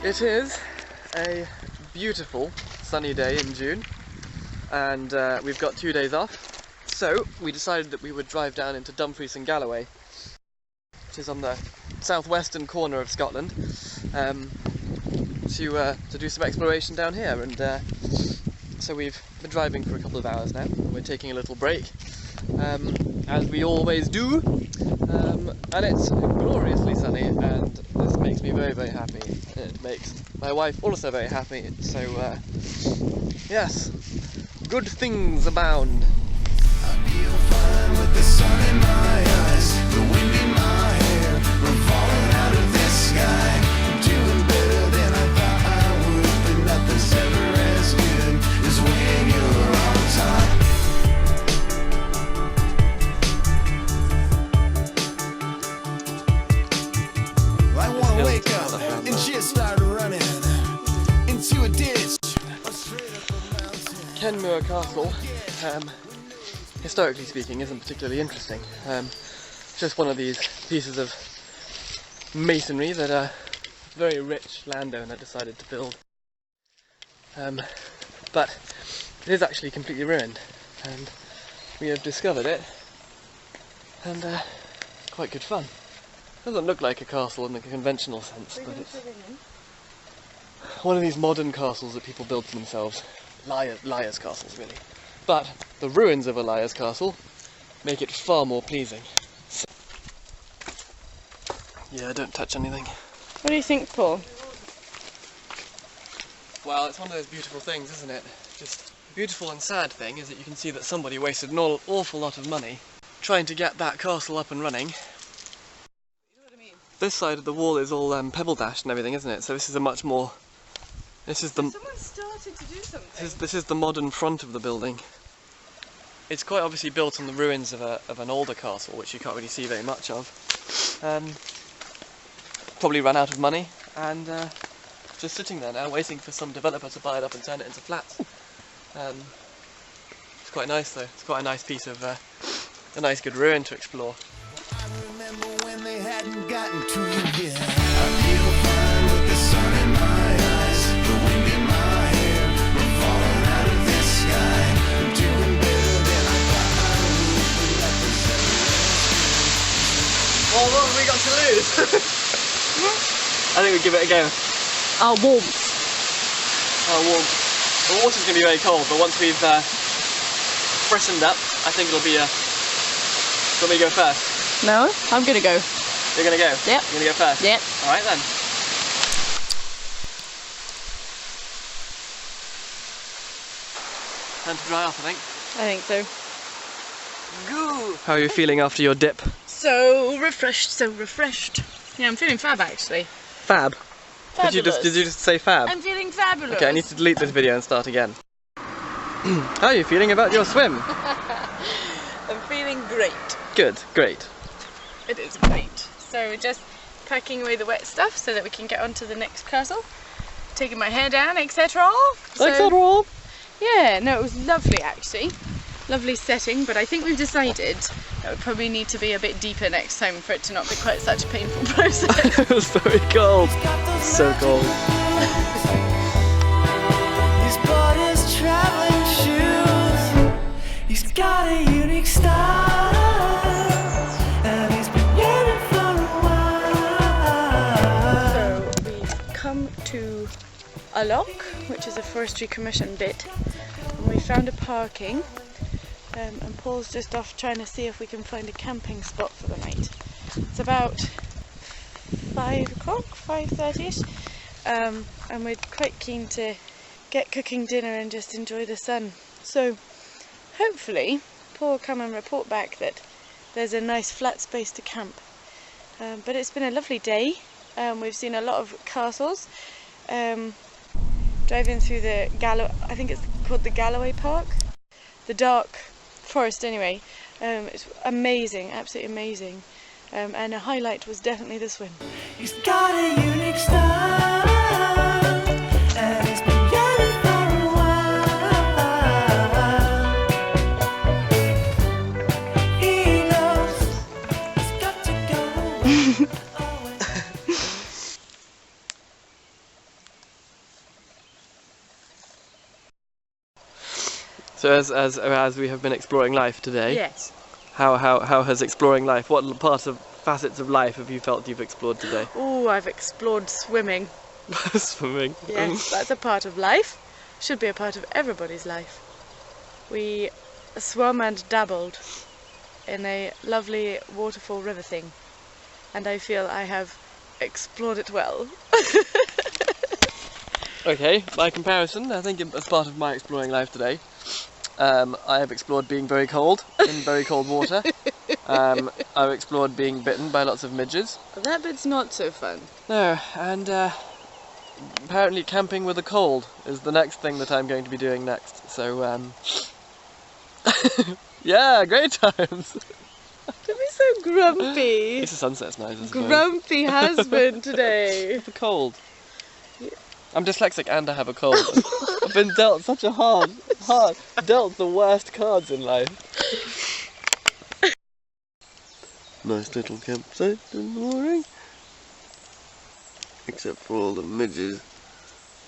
It is a beautiful sunny day in June, and we've got 2 days off, so we decided that we would drive down into Dumfries and Galloway, which is on the southwestern corner of Scotland, to do some exploration down here. And so we've been driving for a couple of hours now, and we're taking a little break, as we always do, and it's gloriously sunny, and this makes me very, very happy. It makes my wife also very happy, so yes, good things abound. I feel fine with the sun in my eyes, the wind in my hair, we're falling out of this sky. I'm doing better than I thought I would, but nothing's ever as good as when you're on top. I wanna wake up and just start running into a ditch or straight up a mountain. Kenmure Castle, historically speaking, isn't particularly interesting. Just one of these pieces of masonry that a very rich landowner decided to build. But it is actually completely ruined, and we have discovered it, and it's quite good fun. It doesn't look like a castle in the conventional sense, but it's one of these modern castles that people build for themselves. Liar's castles, really. But the ruins of a liar's castle make it far more pleasing. So, yeah, don't touch anything. What do you think, Paul? Well, it's one of those beautiful things, isn't it? Just the beautiful and sad thing is that you can see that somebody wasted an awful lot of money trying to get that castle up and running. This side of the wall is all pebble dashed and everything, isn't it? So this is a much more... This is the... Someone started to do something. This is the modern front of the building. It's quite obviously built on the ruins of an older castle, which you can't really see very much of. Probably ran out of money, and just sitting there now, waiting for some developer to buy it up and turn it into flats. It's quite nice though. It's quite a nice piece of a nice good ruin to explore. I remember when they hadn't gotten to you yet. I feel fine with the sun in my eyes, the wind in my hair, we're falling out of this sky. I'm doing better than I thought I would, but nothing's ever as Well, what have we got to lose? I think we give it a go. Our warmth. Oh, warm. The water's going to be very cold, but once we've freshened up, I think it'll be a... Do you want me to go first? No, I'm gonna go. You're going to go? Yep. You're going to go first? Yep. Alright then. Time to dry off, I think. I think so. Goo! How are you feeling after your dip? So refreshed, so refreshed. Yeah, I'm feeling fab actually. Fab. Fabulous. Did you just say fab? I'm feeling fabulous. Okay, I need to delete this video and start again. How are you feeling about your swim? I'm feeling great. Good, great. It is great. So we're just packing away the wet stuff so that we can get on to the next castle. Taking my hair down, etc. Etc. Yeah, no, it was lovely actually. Lovely setting, but I think we've decided that would probably need to be a bit deeper next time for it to not be quite such a painful process. It was very cold. So cold. He's bought his traveling shoes. He's got a unique style, and he's been waiting for a while. So we've come to a lock, which is a forestry commission bit, and we found a parking. And Paul's just off trying to see if we can find a camping spot for the night. It's about 5 o'clock, 5:30ish, and we're quite keen to get cooking dinner and just enjoy the sun. So hopefully Paul will come and report back that there's a nice flat space to camp. But it's been a lovely day. We've seen a lot of castles. Driving through the I think it's called the Galloway Park. The dark forest anyway. It's amazing, absolutely amazing. And a highlight was definitely the swim. He's got a unique style, and he's been waiting for a while. He knows he's got to go. So as we have been exploring life today, Yes. how has exploring life? What facets of life have you felt you've explored today? Oh, I've explored swimming. Swimming. Yes, that's a part of life. Should be a part of everybody's life. We swum and dabbled in a lovely waterfall river thing, and I feel I have explored it well. Okay, by comparison, I think as part of my exploring life today, I have explored being very cold in very cold water. I've explored being bitten by lots of midges. That bit's not so fun. No, and apparently camping with a cold is the next thing that I'm going to be doing next. So, yeah, great times. Don't be so grumpy. It's the sunset's nice, I suppose. Grumpy husband today. The cold. I'm dyslexic and I have a cold. I've been dealt such a dealt the worst cards in life. Nice little campsite in the morning. Except for all the midges.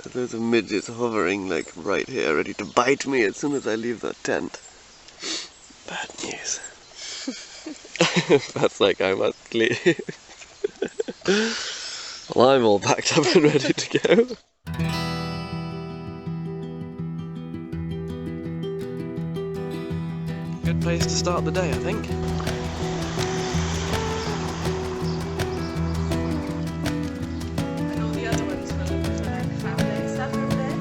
There's loads of midges hovering like right here, ready to bite me as soon as I leave that tent. Bad news. That's like I must leave. Well, I'm all packed up and ready to go. Good place to start the day, I think. And all the other ones were like family stuff over there.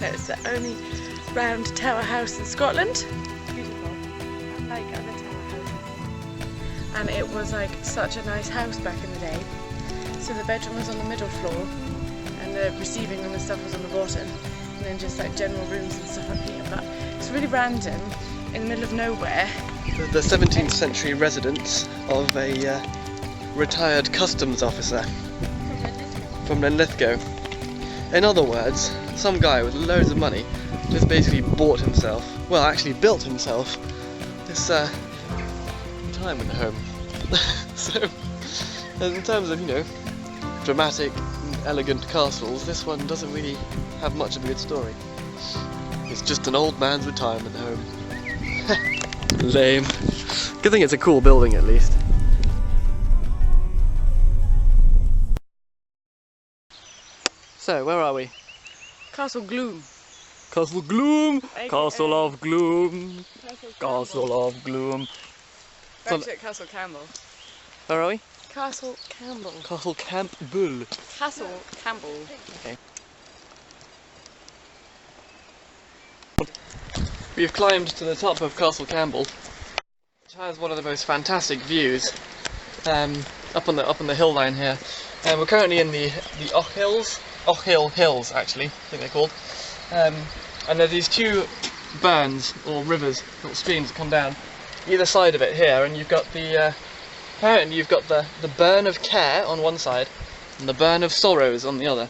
It's the only round tower house in Scotland. Beautiful, unlike other tower houses. And it was like such a nice house back in the day. So the bedroom was on the middle floor, and the receiving room and stuff was on the bottom, and then just like general rooms and stuff up here. But it's really random, in the middle of nowhere. The 17th century residence of a retired customs officer from Linlithgow. In other words, some guy with loads of money just basically bought himself, well actually built himself, this retirement home. So, in terms of, you know, dramatic, elegant castles, this one doesn't really have much of a good story. It's just an old man's retirement home. Lame. Good thing it's a cool building at least. So, where are we? Castle Gloom. Castle Gloom! AKA Castle of Gloom! Castle of Gloom! Actually at Castle Campbell. Where are we? Castle Campbell. Castle Campbell. Castle Campbell. Okay. We've climbed to the top of Castle Campbell, which has one of the most fantastic views up on the hill line here. We're currently in the Ochil Hills, actually, I think they're called. And there are these two burns, or rivers, or streams that come down either side of it here, and you've got the apparently you've got the burn of Care on one side and the burn of Sorrows on the other,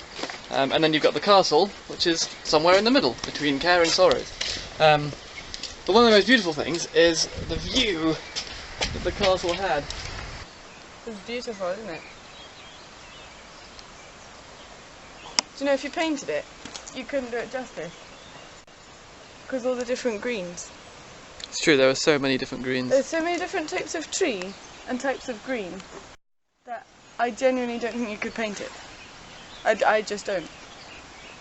and then you've got the castle, which is somewhere in the middle between Care and Sorrows. But one of the most beautiful things is the view that the castle had. It's beautiful, isn't it? Do you know, if you painted it, you couldn't do it justice. Because all the different greens. It's true, there are so many different greens. There's so many different types of tree and types of green that I genuinely don't think you could paint it. I just don't.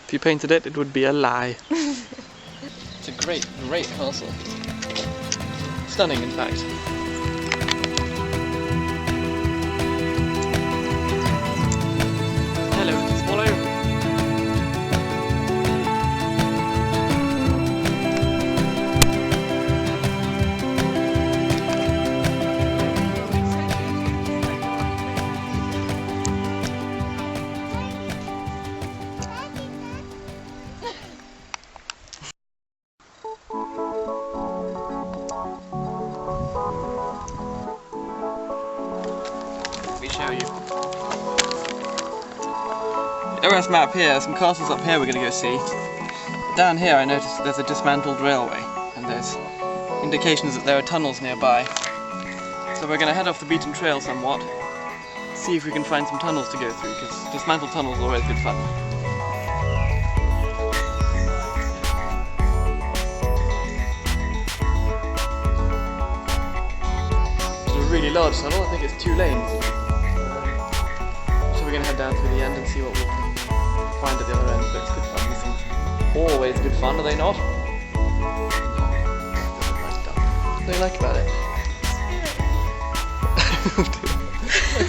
If you painted it, it would be a lie. It's a great, great castle. Stunning, in fact. Hello, swallow. show you. OS map here, some castles up here we're going to go see. Down here I noticed there's a dismantled railway, and there's indications that there are tunnels nearby. So we're going to head off the beaten trail somewhat, see if we can find some tunnels to go through, because dismantled tunnels are always good fun. It's a really large tunnel, I think it's 2 lanes. So we're going to head down through the end and see what we can find at the other end, but it's good fun. These things are always good fun, are they not? What do you like about it?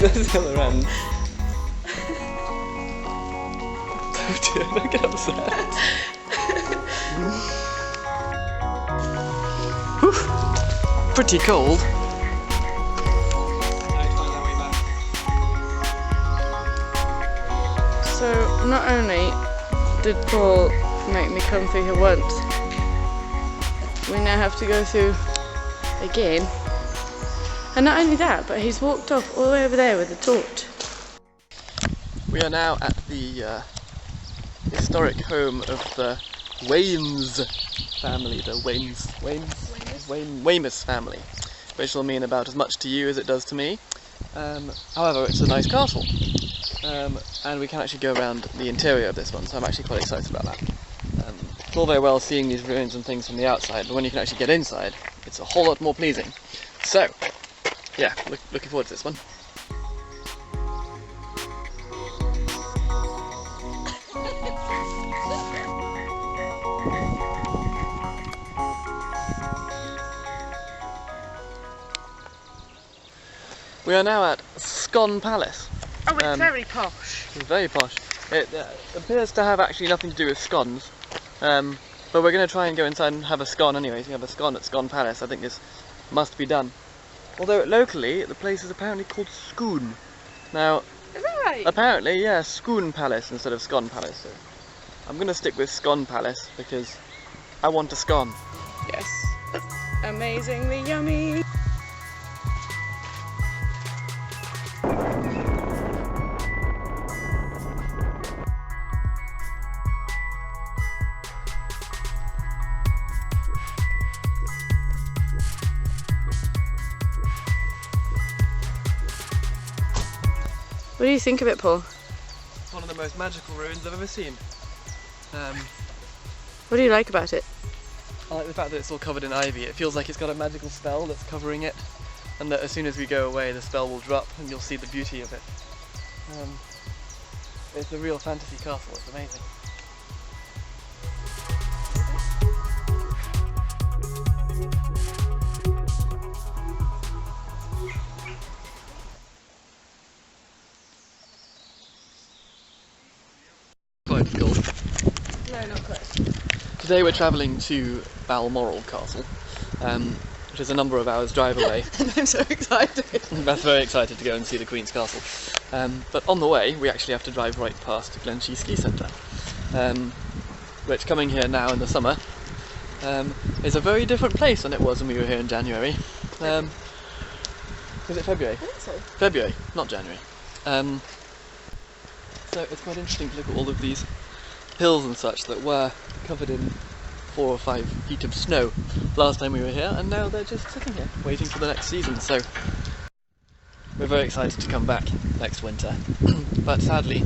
There's the other end. Oh dear, don't get upset. Whew. Pretty cold. So not only did Paul make me come through here once, we now have to go through again. And not only that, but he's walked off all the way over there with a torch. We are now at the historic home of the Weymouth family, the Weymouth family, which will mean about as much to you as it does to me. However, it's a nice castle, and we can actually go around the interior of this one, so I'm actually quite excited about that. It's all very well seeing these ruins and things from the outside, but when you can actually get inside, it's a whole lot more pleasing. So, yeah, looking forward to this one. We are now at Scone Palace. Oh, it's very posh. It's very posh. It appears to have actually nothing to do with scones, but we're going to try and go inside and have a scone anyways. We have a scone at Scone Palace. I think this must be done. Although locally, the place is apparently called Scone. Now, Is that right? apparently, yeah, Scone Palace instead of Scone Palace. So I'm going to stick with Scone Palace because I want a scone. Yes. Amazingly yummy. What do you think of it, Paul? It's one of the most magical ruins I've ever seen. What do you like about it? I like the fact that it's all covered in ivy. It feels like it's got a magical spell that's covering it, and that as soon as we go away the spell will drop and you'll see the beauty of it. It's a real fantasy castle, it's amazing. Quite cool. No, not quite. Today we're travelling to Balmoral Castle, which is a number of hours drive away. And I'm so excited. Beth's very excited to go and see the Queen's Castle. But on the way we actually have to drive right past Glenshee Ski Centre, which, coming here now in the summer, is a very different place than it was when we were here in January. Was it February? I think so. February, not January. So it's quite interesting to look at all of these hills and such that were covered in 4 or 5 feet of snow last time we were here, and now they're just sitting here waiting for the next season. So we're very excited to come back next winter, but sadly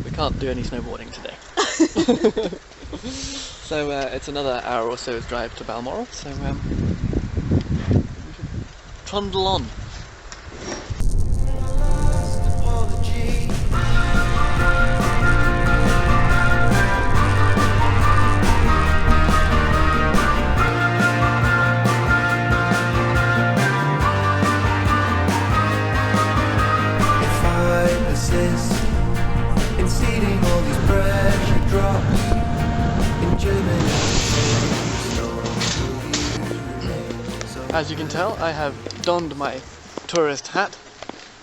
we can't do any snowboarding today. So it's another hour or so's drive to Balmoral, so we should trundle on. As you can tell, I have donned my tourist hat,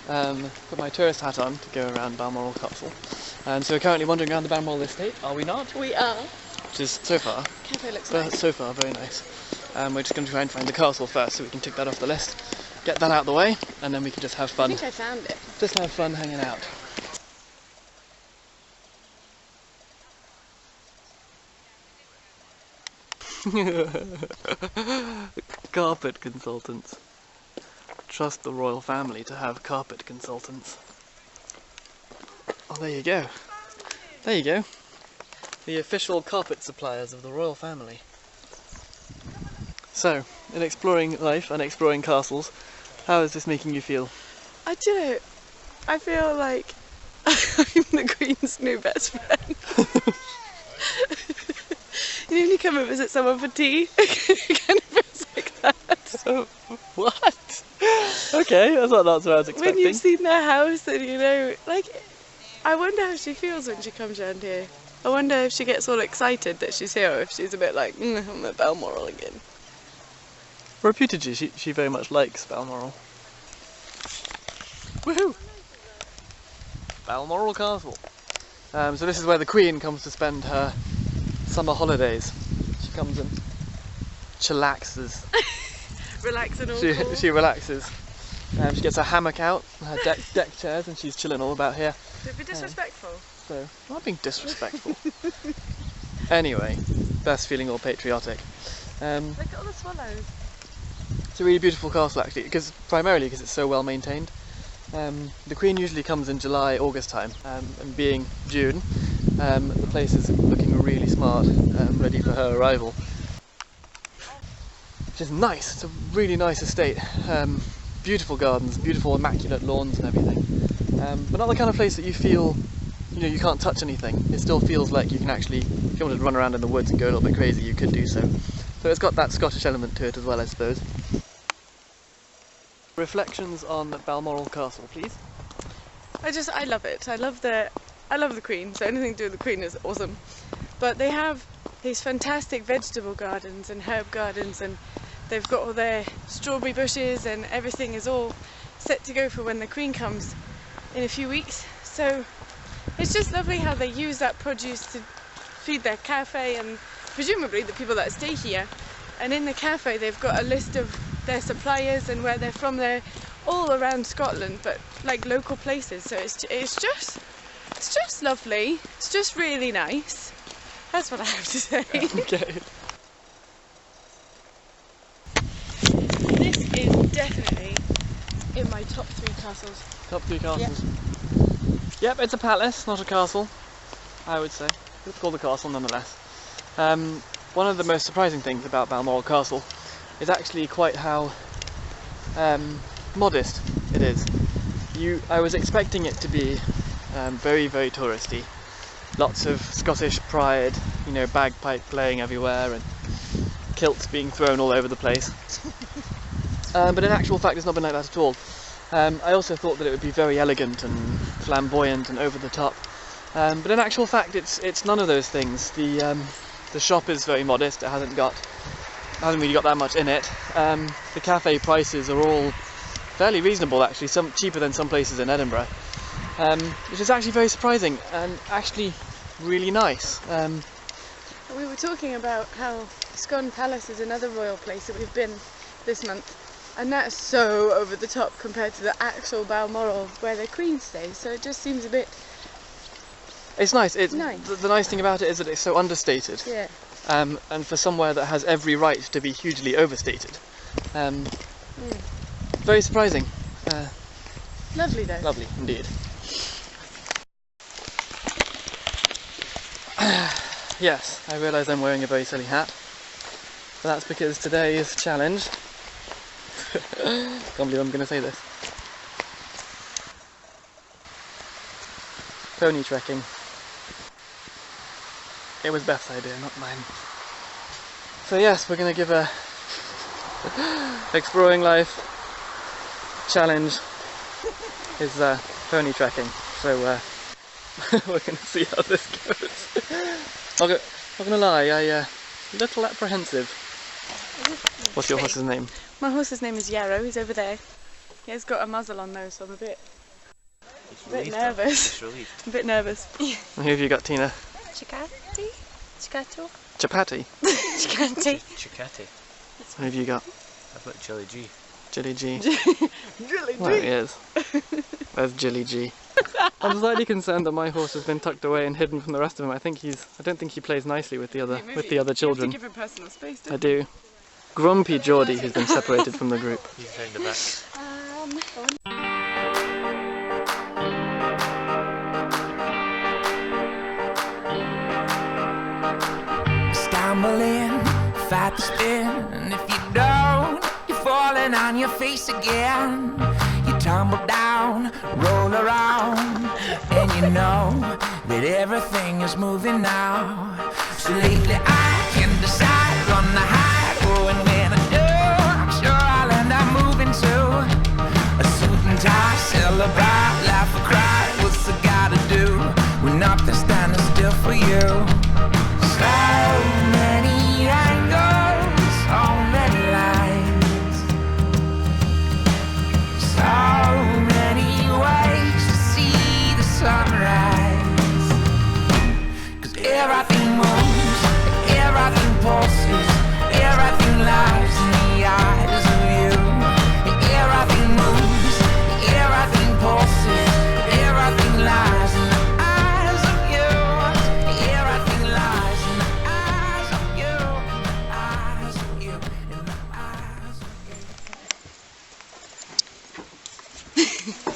put my tourist hat on to go around Balmoral Castle, and so we're currently wandering around the Balmoral estate, are we not? We are. Which is so far, Cafe looks nice. so far very nice. We're just going to try and find the castle first so we can tick that off the list, get that out of the way, and then we can just have fun. I think I found it. Just have fun hanging out. Carpet consultants. Trust the royal family to have carpet consultants. Oh, there you go. There you go. The official carpet suppliers of the royal family. So, in exploring life and exploring castles, how is this making you feel? I do know. I feel like I'm the Queen's new best friend. You know when you come and visit someone for tea? It kind of feels like that. What? Okay, that's not what I was expecting. When you've seen their house and you know, like, I wonder how she feels when she comes around here. I wonder if she gets all excited that she's here, or if she's a bit like, I'm at Balmoral again. Reputedly, she very much likes Balmoral. Woohoo! Balmoral Castle. So this is where the Queen comes to spend her summer holidays. She comes and chillaxes. Relaxing all She relaxes. She gets her hammock out, her deck chairs, and she's chilling all about here. Don't be disrespectful. So, I'm not being disrespectful. Anyway, Beth's feeling all patriotic. Look at all the swallows. It's a really beautiful castle actually, primarily because it's so well maintained. The Queen usually comes in July, August time, and being June, the place is looking really smart, ready for her arrival. Which is nice, it's a really nice estate. Beautiful gardens, beautiful immaculate lawns and everything. But not the kind of place that you feel, you can't touch anything. It still feels like you can actually, if you wanted to run around in the woods and go a little bit crazy, you could do so. So it's got that Scottish element to it as well, I suppose. Reflections on Balmoral Castle, please. I love it. I love the Queen, so anything to do with the Queen is awesome. But they have these fantastic vegetable gardens and herb gardens, and they've got all their strawberry bushes, and everything is all set to go for when the Queen comes in a few weeks. So it's just lovely how they use that produce to feed their cafe and presumably the people that stay here. And in the cafe they've got a list of their suppliers and where they're from. They're all around Scotland, but like local places. So it's just lovely. It's just really nice. That's what I have to say. Okay. This is definitely in my top 3 castles. Top 3 castles. Yep, it's a palace, not a castle, I would say. It's called a castle nonetheless. One of the most surprising things about Balmoral Castle is actually quite how modest it is. I was expecting it to be very, very touristy. Lots of Scottish pride, bagpipe playing everywhere and kilts being thrown all over the place. But in actual fact it's not been like that at all. I also thought that it would be very elegant and flamboyant and over the top. But in actual fact it's none of those things. The shop is very modest. It hasn't really got that much in it. The cafe prices are all fairly reasonable actually, some cheaper than some places in Edinburgh, which is actually very surprising and actually really nice. We were talking about how Scone Palace is another royal place that we've been this month, and that's so over the top compared to the actual Balmoral where the Queen stays, so it just seems a bit... It's nice. Nice. The nice thing about it is that it's so understated. Yeah. And for somewhere that has every right to be hugely overstated. Very surprising. Lovely though. Lovely, indeed. Yes, I realise I'm wearing a very silly hat. But that's because today's challenge... Can't believe I'm going to say this. Pony trekking. It was Beth's idea, not mine. So yes, we're going to give a exploring life challenge is pony trekking. So we're going to see how this goes. I'm not going to lie, I'm a little apprehensive. What's your horse's name? My horse's name is Yarrow. He's over there. He has got a muzzle on though, so I'm a bit nervous. A bit nervous. And who have you got, Tina? Chicati? Chicato? Chapati? Chicati? Chicati. Who have you got? I've got Chili G. Jilly G. Jilly There he is. There's Jilly G. I'm slightly concerned that my horse has been tucked away and hidden from the rest of them. I don't think he plays nicely with the other children. You have to give him personal space, I do. Grumpy Geordie, who's been separated from the group. He's saying the best. Stumbling, fight the spin, and if you don't, you're falling on your face again. You tumble down, roll around, and you know that everything is moving now. So lately I can decide on the hide, oh, and when I do, I'm sure I'll end up moving to a suit and tie, celebrate, laugh or cry. What's I gotta do when nothing's standing still for you? So many angles, so many lights, so many ways to see the sunrise. 'Cause everything moves, everything pulses, everything lies in the eyes of you. Everything moves, everything pulses, everything lies in the eyes of you. Everything lies in the eyes of you, eyes of you, in the eyes of you.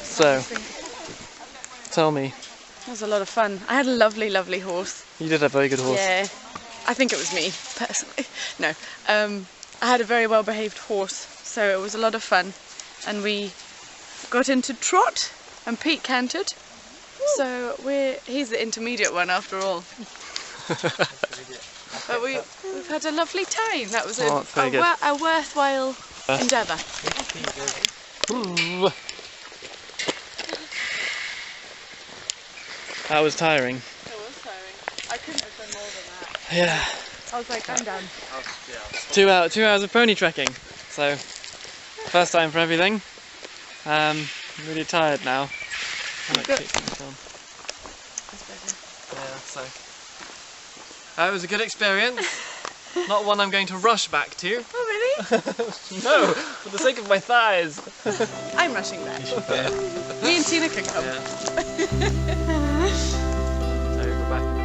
So, tell me, That was a lot of fun. I had a lovely, lovely horse. you did have a very good horse. Yeah, I think it was me, personally. No, I had a very well-behaved horse, so it was a lot of fun. And we got into trot, and Pete cantered. So he's the intermediate one after all. But we've had a lovely time. That was Oh, that's very good. a worthwhile endeavour. Ooh. That was tiring. It was tiring. I couldn't have done more than that. Yeah. I was like, I'm done. 2 hours of pony trekking. So, first time for everything. I'm really tired now. I might take some film. That's better. Yeah, so. It was a good experience. Not one I'm going to rush back to. Oh, really? No, for the sake of my thighs. I'm rushing back. Me and Tina can come. Yeah. So we're back.